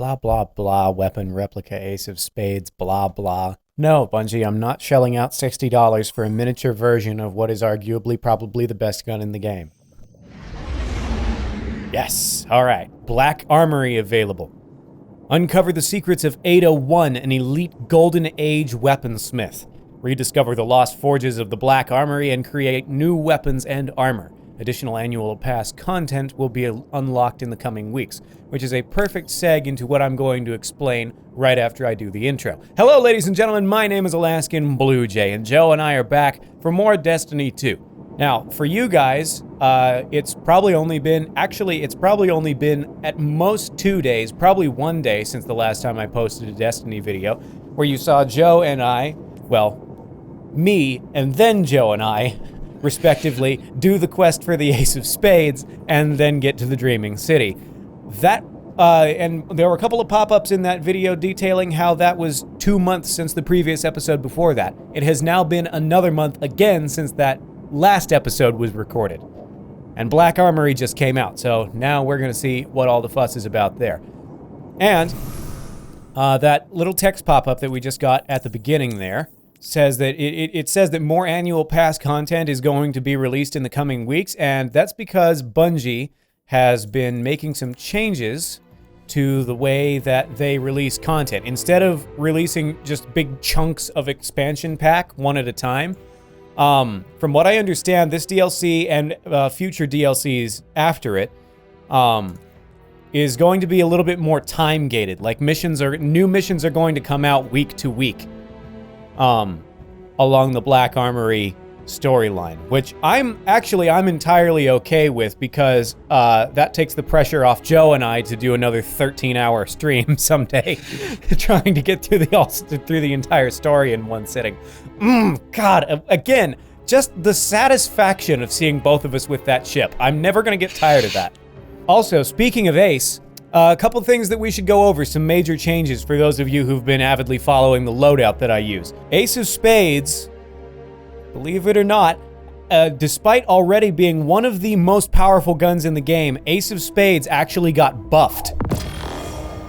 blah, blah, blah, weapon replica, ace of spades, blah, blah. No, Bungie, I'm not shelling out $60 for a miniature version of what is arguably probably the best gun in the game. Yes, all right. Black Armory available. Uncover the secrets of 801, an elite Golden Age weaponsmith. Rediscover the lost forges of the Black Armory and create new weapons and armor. Additional annual pass content will be unlocked in the coming weeks, which is a perfect seg into what I'm going to explain right after I do the intro. Hello, ladies and gentlemen, my name is Alaskan Blue Jay, and Joe and I are back for more Destiny 2. Now, for you guys, it's probably only been at most 2 days, probably 1 day since the last time I posted a Destiny video, where you saw Joe and I, well, me and then Joe and I, respectively, do the quest for the Ace of Spades, and then get to the Dreaming City. And there were a couple of pop-ups in that video detailing how that was 2 months since the previous episode before that. It has now been another month again since that last episode was recorded. And Black Armory just came out, so now we're going to see what all the fuss is about there. And that little text pop-up that we just got at the beginning there says that it says that more annual pass content is going to be released in the coming weeks, and that's because Bungie has been making some changes to the way that they release content. Instead of releasing just big chunks of expansion pack one at a time, from what I understand, this DLC and future DLCs after it is going to be a little bit more time-gated. Like new missions are going to come out week to week. Along the Black Armory storyline, which I'm entirely okay with, because that takes the pressure off Joe and I to do another 13-hour stream someday, trying to get through the entire story in one sitting. God, again, just the satisfaction of seeing both of us with that ship. I'm never gonna get tired of that. Also, speaking of Ace, a couple things that we should go over, some major changes for those of you who've been avidly following the loadout that I use. Ace of Spades, believe it or not, despite already being one of the most powerful guns in the game, Ace of Spades actually got buffed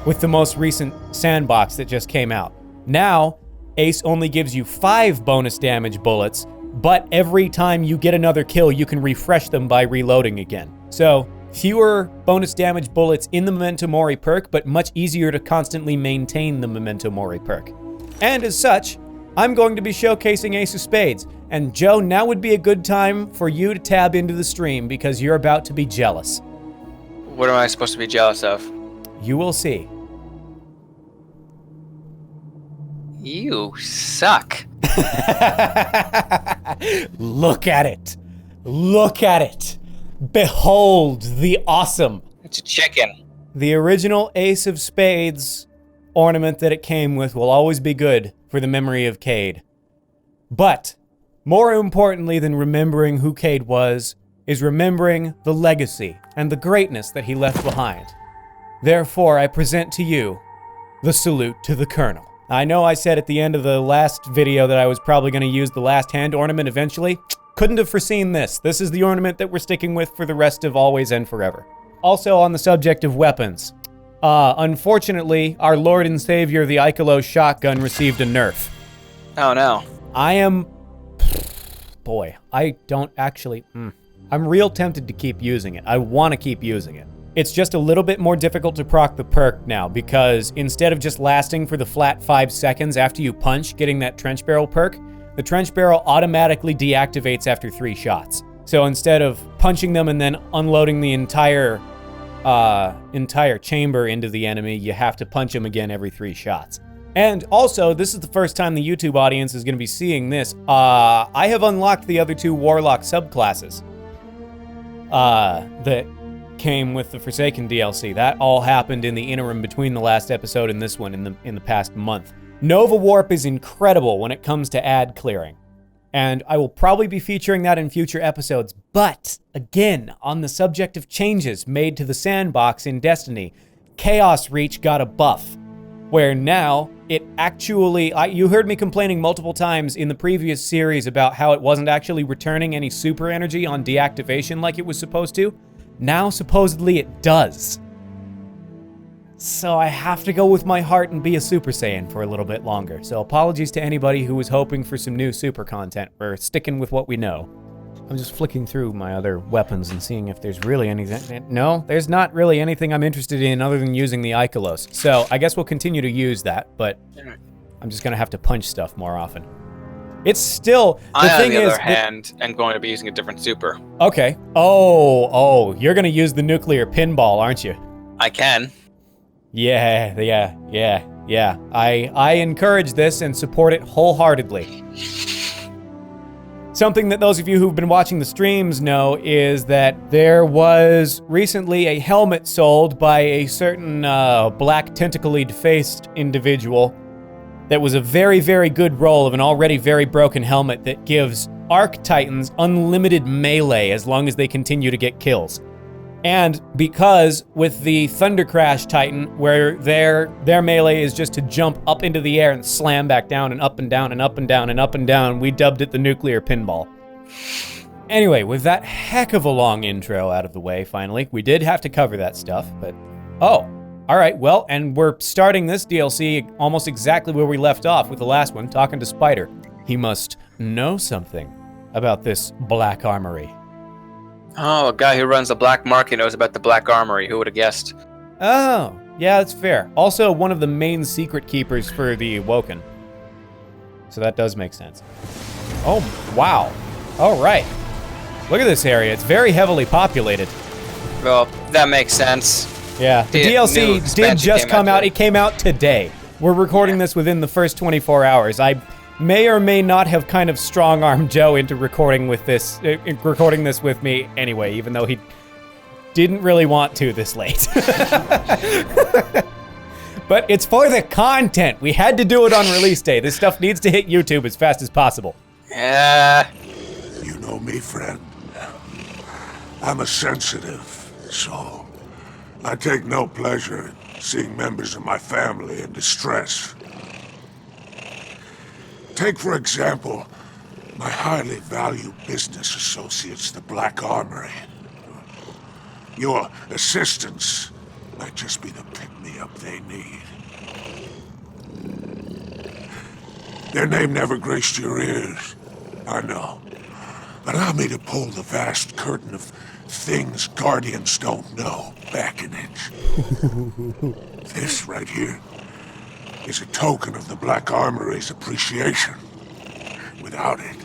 with the most recent Sandbox that just came out. Now, Ace only gives you 5 bonus damage bullets, but every time you get another kill, you can refresh them by reloading again. So, fewer bonus damage bullets in the Memento Mori perk, but much easier to constantly maintain the Memento Mori perk. And as such, I'm going to be showcasing Ace of Spades. And Joe, now would be a good time for you to tab into the stream, because you're about to be jealous. What am I supposed to be jealous of? You will see. You suck. Look at it. Look at it. Behold the awesome. It's a chicken. The original Ace of Spades ornament that it came with will always be good for the memory of Cade. But more importantly than remembering who Cade was, is remembering the legacy and the greatness that he left behind. Therefore, I present to you the salute to the Colonel. I know I said at the end of the last video that I was probably going to use the last hand ornament eventually. Couldn't have foreseen this. This is the ornament that we're sticking with for the rest of always and forever. Also, on the subject of weapons, unfortunately, our Lord and Savior, the Ikelos shotgun, received a nerf. Oh no. I'm real tempted to keep using it. I want to keep using it. It's just a little bit more difficult to proc the perk now, because instead of just lasting for the flat 5 seconds after you punch, getting that trench barrel perk, the trench barrel automatically deactivates after 3 shots. So instead of punching them and then unloading the entire chamber into the enemy, you have to punch them again every 3 shots. And also, this is the first time the YouTube audience is going to be seeing this. I have unlocked the other 2 Warlock subclasses that came with the Forsaken DLC. That all happened in the interim between the last episode and this one in the past month. Nova Warp is incredible when it comes to ad clearing, and I will probably be featuring that in future episodes. But again, on the subject of changes made to the Sandbox in Destiny, Chaos Reach got a buff, where now it actually, you heard me complaining multiple times in the previous series about how it wasn't actually returning any super energy on deactivation like it was supposed to. Now supposedly it does. So I have to go with my heart and be a Super Saiyan for a little bit longer. So apologies to anybody who was hoping for some new super content. We're sticking with what we know. I'm just flicking through my other weapons and seeing if there's really anything. No, there's not really anything I'm interested in other than using the Ikelos. So I guess we'll continue to use that, but I'm just gonna have to punch stuff more often. It's still, the thing is... on the other hand, am going to be using a different super. Okay. Oh, you're gonna use the nuclear pinball, aren't you? I can. Yeah. I encourage this and support it wholeheartedly. Something that those of you who've been watching the streams know is that there was recently a helmet sold by a certain black tentacly-faced individual that was a very, very good roll of an already very broken helmet that gives Arc Titans unlimited melee as long as they continue to get kills. And because with the Thunder Crash Titan, where their melee is just to jump up into the air and slam back down and up and down and up and down and up and down, we dubbed it the nuclear pinball. Anyway, with that heck of a long intro out of the way, finally, we did have to cover that stuff, but... Oh, all right, well, and we're starting this DLC almost exactly where we left off with the last one, talking to Spider. He must know something about this Black Armory. Oh, a guy who runs the black market knows about the Black Armory. Who would have guessed? Oh, yeah, that's fair. Also, one of the main secret keepers for the Awoken. So that does make sense. Oh, wow. All right. Look at this area. It's very heavily populated. Well, that makes sense. Yeah, the DLC did just come out. It came out today. We're recording this within the first 24 hours. I may or may not have kind of strong-armed Joe into recording this with me anyway, even though he didn't really want to this late. But it's for the content. We had to do it on release day. This stuff needs to hit YouTube as fast as possible. Yeah. You know me, friend. I'm a sensitive soul. I take no pleasure in seeing members of my family in distress. Take, for example, my highly valued business associates, the Black Armory. Your assistance might just be the pick-me-up they need. Their name never graced your ears, I know. Allow me to pull the vast curtain of things Guardians don't know back an inch. This right here is a token of the Black Armory's appreciation. Without it,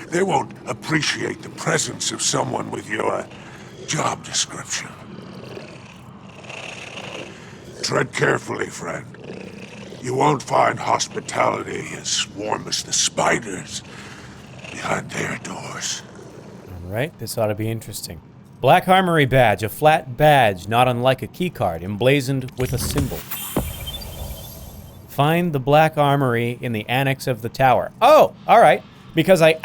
they won't appreciate the presence of someone with your job description. Tread carefully, friend. You won't find hospitality as warm as the spiders behind their doors. All right, this ought to be interesting. Black Armory badge, a flat badge, not unlike a keycard, emblazoned with a symbol. Find the Black Armory in the annex of the tower. Oh, all right. Because I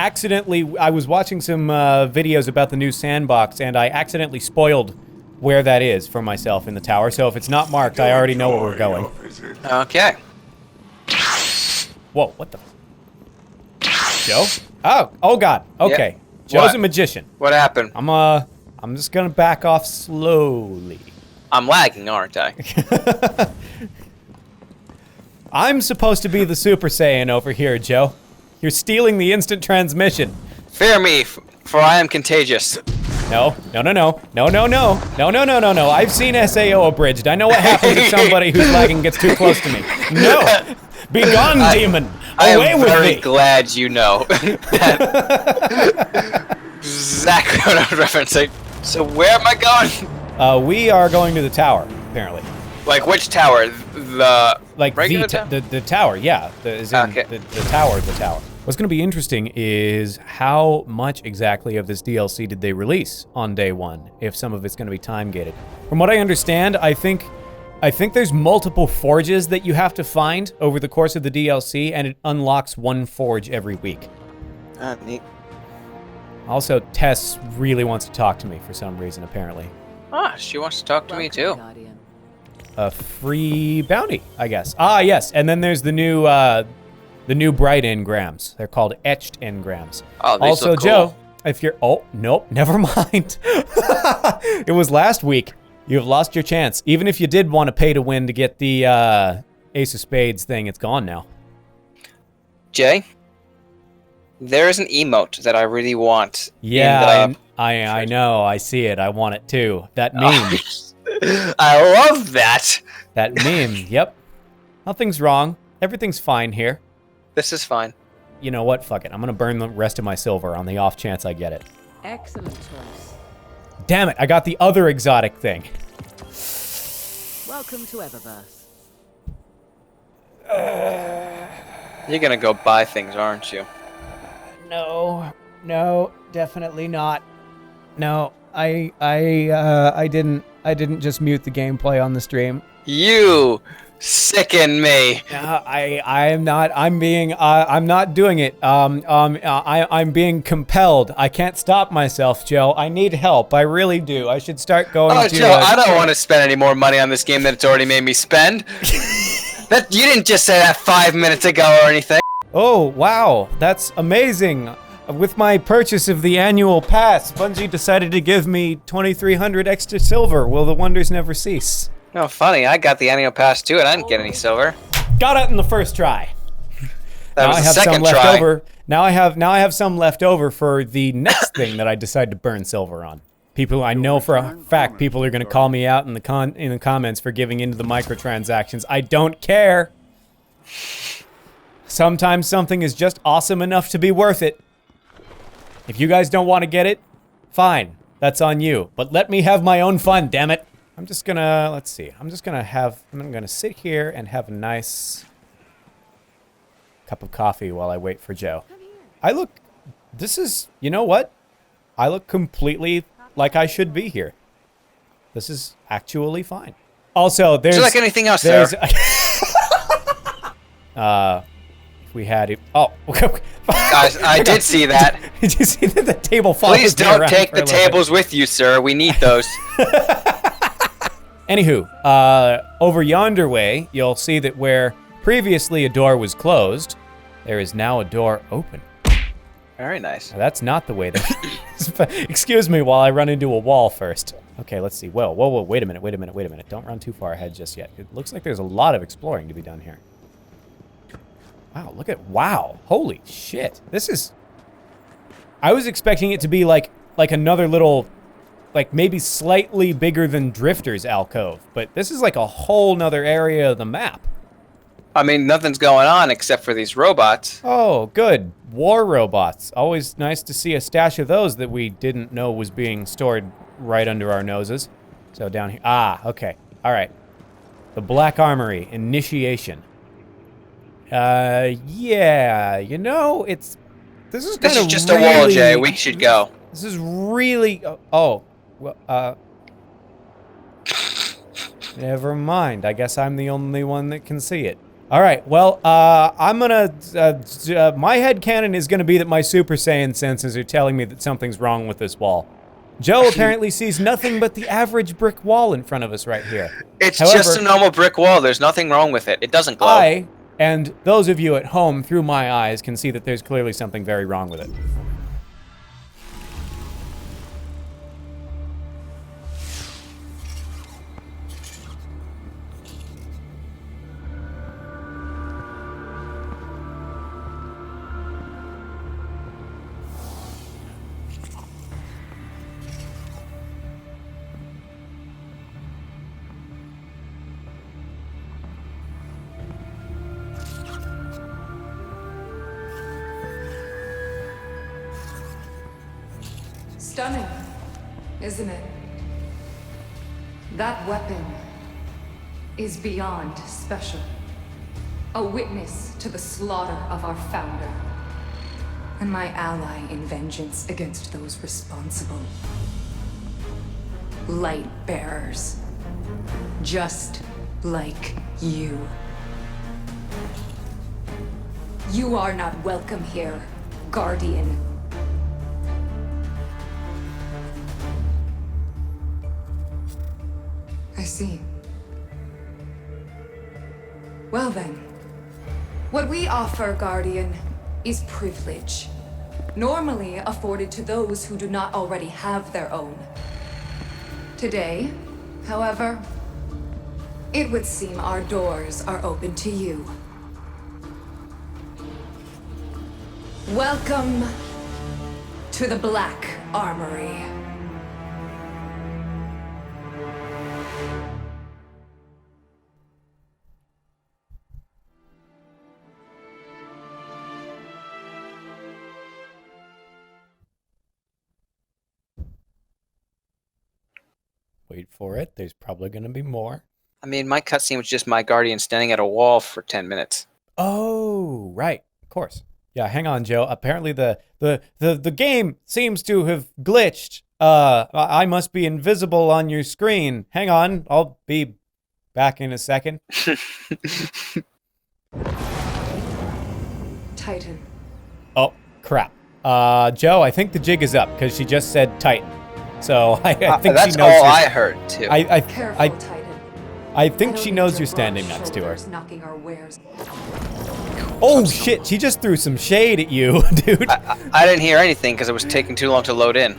was watching some videos about the new Sandbox, and I accidentally spoiled where that is for myself in the tower. So if it's not marked, I already know where we're going. Okay. Whoa, what the? Joe? Oh God. Okay. Yep. Joe's What? a magician. What happened? I'm just gonna back off slowly. I'm lagging, aren't I? I'm supposed to be the Super Saiyan over here, Joe. You're stealing the instant transmission. Fear me, for I am contagious. No. I've seen SAO abridged. I know what happens if somebody who's lagging gets too close to me. No! Be gone, demon! Away with me! I am very glad you know. Exactly what I was referencing. So where am I going? We are going to the tower, apparently. Like which tower? The regular tower? The tower, yeah. The tower. What's going to be interesting is how much exactly of this DLC did they release on day one, if some of it's going to be time-gated. From what I understand, I think there's multiple forges that you have to find over the course of the DLC, and it unlocks one forge every week. Neat. Also, Tess really wants to talk to me for some reason, apparently. Ah, she wants to talk to me too. A free bounty, I guess. Ah, yes, and then there's the new bright engrams. They're called etched engrams. Oh, these also, look cool. Joe, if you're... Oh, nope, never mind. It was last week. You have lost your chance. Even if you did want to pay to win to get the Ace of Spades thing, it's gone now. Jay, there is an emote that I really want. Yeah, I know. I see it. I want it too. That meme. I love that. That meme. Yep. Nothing's wrong. Everything's fine here. This is fine. You know what? Fuck it. I'm gonna burn the rest of my silver on the off chance I get it. Excellent choice. Damn it! I got the other exotic thing. Welcome to Eververse. You're gonna go buy things, aren't you? No, definitely not. No, I didn't just mute the gameplay on the stream. You sicken me. I'm not. I'm not doing it. I'm being compelled. I can't stop myself, Joe. I need help. I really do. I should start going. Oh, Joe, I don't want to spend any more money on this game than it's already made me spend. That you didn't just say that 5 minutes ago or anything. Oh wow, that's amazing. With my purchase of the annual pass, Bungie decided to give me 2,300 extra silver. Will the wonders never cease? No, funny. I got the annual pass too, and I didn't get any silver. Got it in the first try. That now was I the have second some left try. over. Now I have some left over for the next thing that I decide to burn silver on. People, I know for a fact, people are going to call me out in the comments for giving into the microtransactions. I don't care. Sometimes something is just awesome enough to be worth it. If you guys don't want to get it, fine. That's on you. But let me have my own fun, damn it. I'm just gonna, let's see. I'm gonna sit here and have a nice cup of coffee while I wait for Joe. You know what? I look completely like I should be here. This is actually fine. Also, there's... Just like anything else, sir. If we had it... Oh. Guys, I did see that. Did you see that the table follows Please me don't around take for the a little bit? tables with you, sir. We need those. Anywho, over yonder way, you'll see that where previously a door was closed, there is now a door open. Very nice. Now, that's not the way that... Excuse me while I run into a wall first. Okay, let's see. Whoa, wait a minute. Don't run too far ahead just yet. It looks like there's a lot of exploring to be done here. Wow, holy shit. This is... I was expecting it to be like another little, like maybe slightly bigger than Drifter's alcove, but this is like a whole nother area of the map. I mean, nothing's going on except for these robots. Oh, good. War robots. Always nice to see a stash of those that we didn't know was being stored right under our noses. So down here. Ah, okay. All right. The Black Armory. Initiation. Yeah. You know, this is kind of This is just a wall, Jay. We should go. This is really... Oh. Well, never mind. I guess I'm the only one that can see it. All right, well, I'm gonna, my headcanon is gonna be that my Super Saiyan senses are telling me that something's wrong with this wall. Joe apparently sees nothing but the average brick wall in front of us right here. It's However, just a normal brick wall. There's nothing wrong with it. It doesn't glow. I, and those of you at home through my eyes, can see that there's clearly something very wrong with it. Stunning, isn't it? That weapon is beyond special. A witness to the slaughter of our founder. And my ally in vengeance against those responsible. Light bearers. Just like you. You are not welcome here, Guardian. I see. Well then, what we offer, Guardian, is privilege. Normally afforded to those who do not already have their own. Today, However, it would seem our doors are open to you. Welcome to the Black Armory. Wait for it. There's probably going to be more. I mean, my cutscene was just my guardian standing at a wall for 10 minutes. Oh, right. Of course. Yeah, hang on, Joe. Apparently the game seems to have glitched. I must be invisible on your screen. Hang on. I'll be back in a second. Titan. Oh, crap. Joe, I think the jig is up because she just said Titan. So I think that's she knows. all I heard, too. Careful, Titan. I think she knows you're standing next to her. Oh shit, she just threw some shade at you, dude. I didn't hear anything because it was taking too long to load in.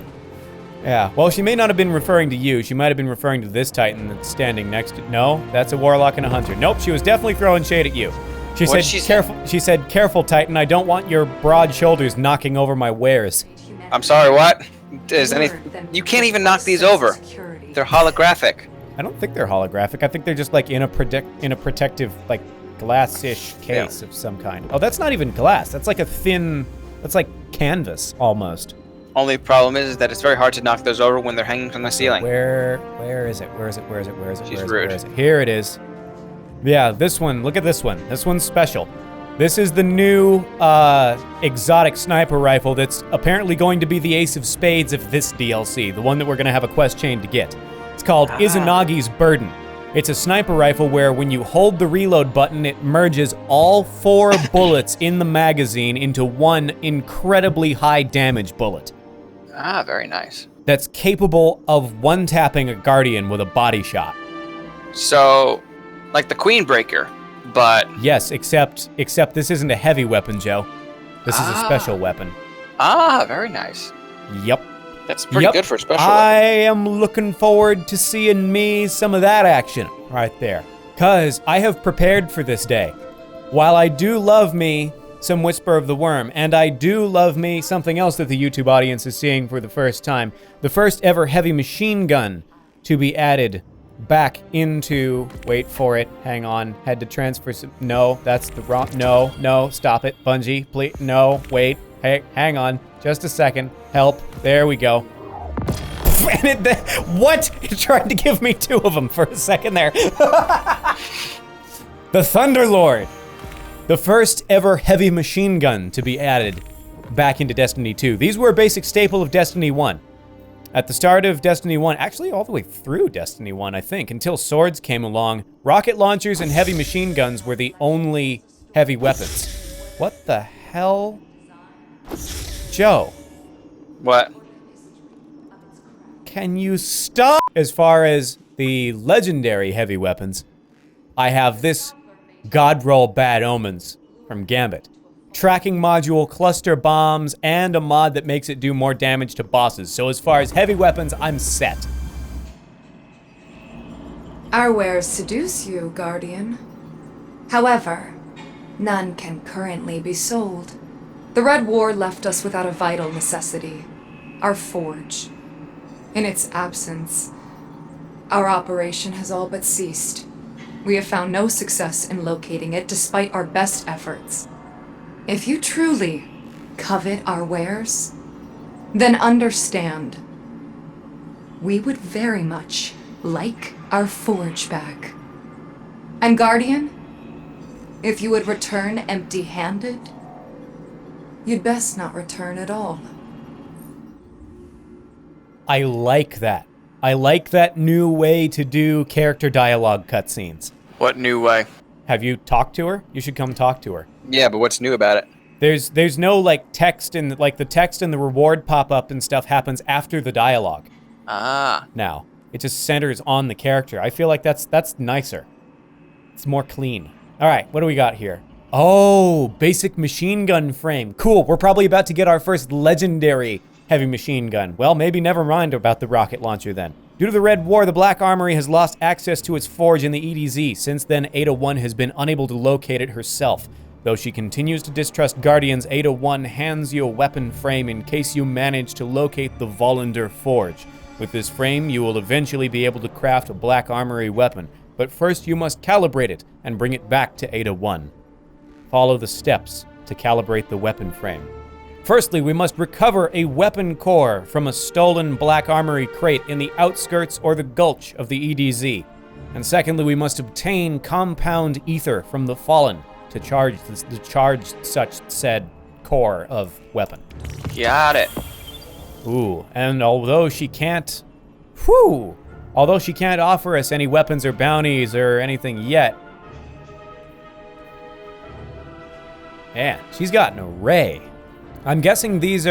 Yeah, well, she may not have been referring to you. She might have been referring to this Titan that's standing next to... No, that's a Warlock and a Hunter. Nope, she was definitely throwing shade at you. She said, careful. She said, careful, Titan. I don't want your broad shoulders knocking over my wares. I'm sorry, what? You can't even knock these over. They're holographic. I don't think they're holographic. I think they're just like in a protective, like, glass-ish case of some kind. Oh, that's not even glass. That's like a thin... That's like canvas, almost. Only problem is that it's very hard to knock those over when they're hanging from the ceiling. Where is it? She's rude. Here it is. Yeah, this one. Look at this one. This one's special. This is the new exotic sniper rifle that's apparently going to be the ace of spades of this DLC, the one that we're going to have a quest chain to get. It's called Izanagi's Burden. It's a sniper rifle where when you hold the reload button, it merges all 4 bullets in the magazine into one incredibly high damage bullet. Ah, very nice. That's capable of one-tapping a Guardian with a body shot. So, like the Queen Breaker, but... Yes, except this isn't a heavy weapon, Joe. This is a special weapon. Ah, very nice. Yep. That's pretty good for a special I weapon. am looking forward to seeing me some of that action right there. 'Cause I have prepared for this day. While I do love me some Whisper of the Worm, and I do love me something else that the YouTube audience is seeing for the first time, the first ever heavy machine gun to be added back into, wait for it, hang on, had to transfer some, no, that's the wrong, no, stop it, Bungie, please, no, wait, hey, hang on, just a second, help, there we go. And what? It tried to give me 2 of them for a second there. The Thunderlord. The first ever heavy machine gun to be added back into Destiny 2. These were a basic staple of Destiny 1. At the start of Destiny 1, actually all the way through Destiny 1, I think, until swords came along, rocket launchers and heavy machine guns were the only heavy weapons. What the hell? Joe. What? Can you stop? As far as the legendary heavy weapons, I have this Godroll Bad Omens from Gambit. Tracking module, cluster bombs, and a mod that makes it do more damage to bosses. So as far as heavy weapons, I'm set. Our wares seduce you, Guardian. However, none can currently be sold. The Red War left us without a vital necessity, our forge. In its absence, our operation has all but ceased. We have found no success in locating it despite our best efforts. If you truly covet our wares, then understand, we would very much like our forge back. And Guardian, if you would return empty-handed, you'd best not return at all. I like that. I like that new way to do character dialogue cutscenes. What new way? Have you talked to her? You should come talk to her. Yeah, but what's new about it? There's no like text and like the text and the reward pop up and stuff happens after the dialogue. Ah. Now it just centers on the character. I feel like that's nicer. It's more clean. All right, what do we got here? Oh, basic machine gun frame. Cool. We're probably about to get our first legendary heavy machine gun. Well, maybe never mind about the rocket launcher then. Due to the Red War, the Black Armory has lost access to its forge in the EDZ. Since then, Ada-1 has been unable to locate it herself. Though she continues to distrust Guardians, Ada-1 hands you a weapon frame in case you manage to locate the Volander forge. With this frame, you will eventually be able to craft a Black Armory weapon, but first you must calibrate it and bring it back to Ada-1. Follow the steps to calibrate the weapon frame. Firstly, we must recover a weapon core from a stolen Black Armory crate in the outskirts or the gulch of the EDZ. And secondly, we must obtain compound ether from the Fallen to charge such said core of weapon. Got it. Ooh, and although she can't offer us any weapons or bounties or anything yet, man, she's got an array. I'm guessing these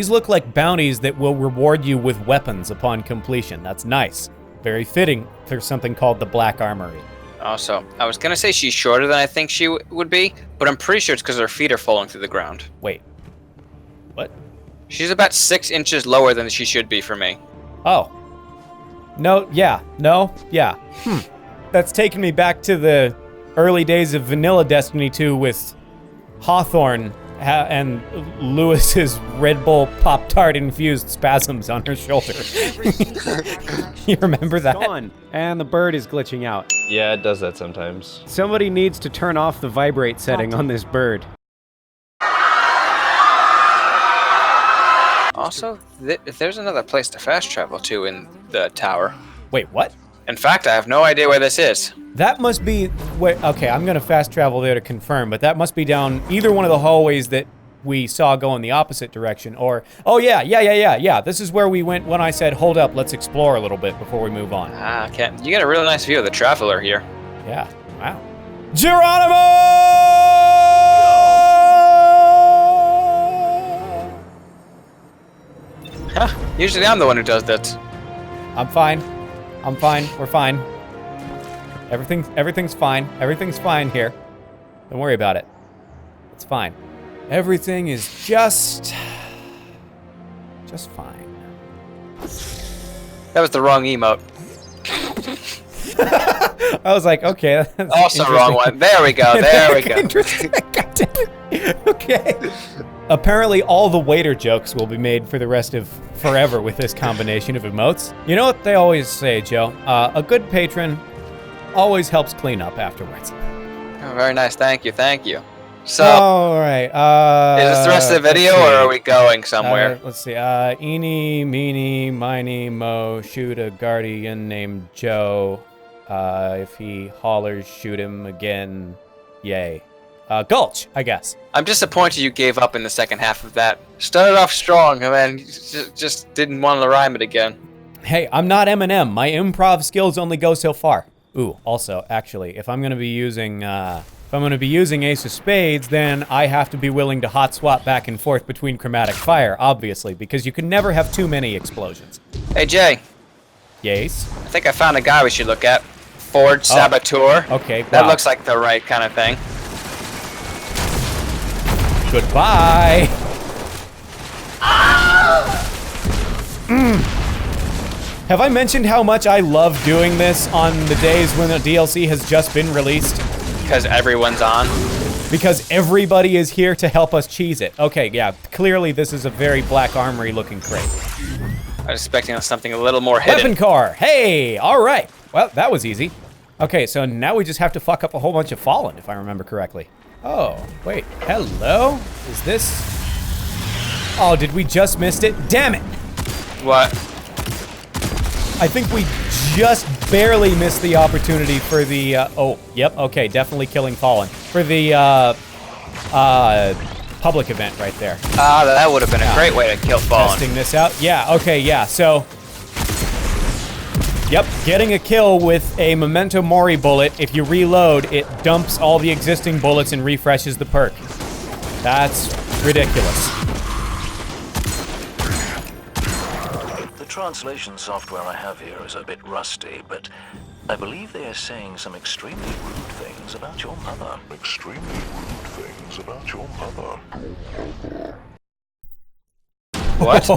look like bounties that will reward you with weapons upon completion. That's nice. Very fitting for something called the Black Armory. Also, I was gonna say she's shorter than I think she would be, but I'm pretty sure it's because her feet are falling through the ground. Wait. What? She's about 6 inches lower than she should be for me. Oh. No, yeah. That's taken me back to the early days of vanilla Destiny 2 with Hawthorne and Lewis's Red Bull Pop-Tart infused spasms on her shoulder. You remember that? Gone, and the bird is glitching out. Yeah, it does that sometimes. Somebody needs to turn off the vibrate setting on this bird. Also, there's another place to fast travel to in the tower. Wait, what? In fact, I have no idea where this is. That must be okay, I'm gonna fast travel there to confirm, but that must be down either one of the hallways that we saw go in the opposite direction, or, oh yeah, this is where we went when I said, hold up, let's explore a little bit before we move on. Ah, okay. You get a really nice view of the Traveler here. Yeah, wow. Geronimo! Usually I'm the one who does that. I'm fine, we're fine. Everything's fine. Everything's fine here. Don't worry about it. It's fine. Everything is just fine. That was the wrong emote. I was like, okay. That's Also wrong one. There we go. There we go. Interesting. Okay. Apparently, all the waiter jokes will be made for the rest of forever with this combination of emotes. You know what they always say, Joe? A good patron always helps clean up afterwards. Oh, very nice. Thank you. So, all right. is this the rest of the video, or are we going somewhere? Let's see. Eeny, meeny, miny, mo, shoot a guardian named Joe. If he hollers, shoot him again. Yay. Gulch, I guess. I'm disappointed you gave up in the second half of that. Started off strong, and then just didn't want to rhyme it again. Hey, I'm not Eminem. My improv skills only go so far. Ooh, also, actually, if I'm gonna be using Ace of Spades, then I have to be willing to hot swap back and forth between Chromatic Fire, obviously, because you can never have too many explosions. Hey, Jay. Yes? I think I found a guy we should look at. Forge Saboteur. Okay, That wow. looks like the right kind of thing. Goodbye! Have I mentioned how much I love doing this on the days when the DLC has just been released? Because everyone's on. Because everybody is here to help us cheese it. Okay, yeah, clearly this is a very Black Armory looking crate. I was expecting something a little more hidden. Weapon car, hey, all right. Well, that was easy. Okay, so now we just have to fuck up a whole bunch of Fallen, if I remember correctly. Oh, wait, hello? Is this? Oh, did we just missed it? Damn it! What? I think we just barely missed the opportunity for the, oh, yep, okay, definitely killing Fallen. For the, public event right there. Ah, that would have been a great way to kill Fallen. Testing this out. Yeah, okay, yeah, so... Yep, getting a kill with a Memento Mori bullet, if you reload, it dumps all the existing bullets and refreshes the perk. That's ridiculous. The translation software I have here is a bit rusty, but I believe they are saying some extremely rude things about your mother. What?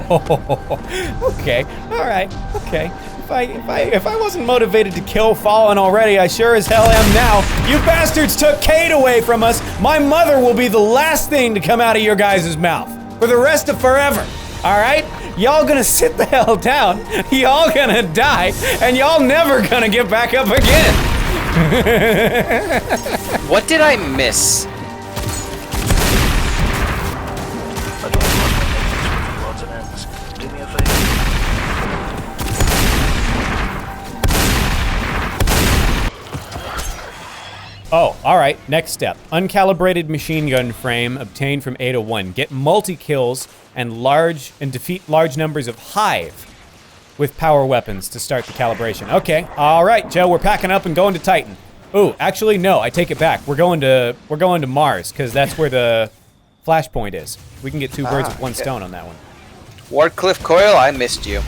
Okay, all right, okay. If I wasn't motivated to kill Fallen already, I sure as hell am now. You bastards took Kate away from us. My mother will be the last thing to come out of your guys' mouth for the rest of forever. All right? Y'all gonna sit the hell down. Y'all gonna die, and y'all never gonna get back up again. What did I miss? I don't want to make odds and ends. Do me a favor. Oh, all right. Next step. Uncalibrated machine gun frame obtained from Ada 1. Get multi-kills and defeat large numbers of Hive with power weapons to start the calibration. Okay. All right, Joe, we're packing up and going to Titan. Ooh, actually, no, I take it back. We're going to Mars because that's where the flashpoint is. We can get two birds with one stone on that one. Wardcliffe Coil, I missed you.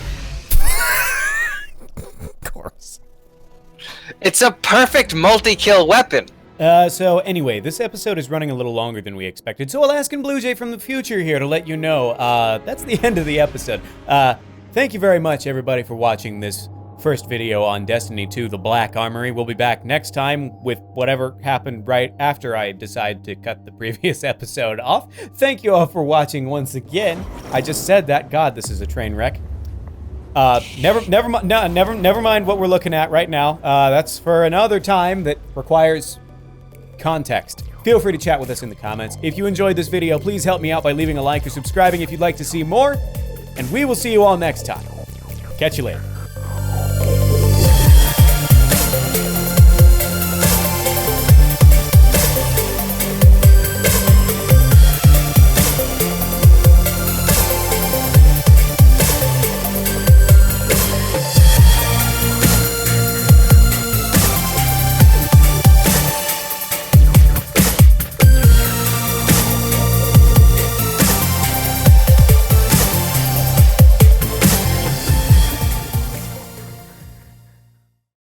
Of course. It's a perfect multi-kill weapon. So anyway, this episode is running a little longer than we expected. So Alaskan Blue Jay from the future here to let you know, that's the end of the episode. Thank you very much, everybody, for watching this first video on Destiny 2, The Black Armory. We'll be back next time with whatever happened right after I decide to cut the previous episode off. Thank you all for watching once again. I just said that. God, this is a train wreck. Never mind what we're looking at right now. That's for another time that requires context. Feel free to chat with us in the comments. If you enjoyed this video, please help me out by leaving a like or subscribing if you'd like to see more. And we will see you all next time. Catch you later.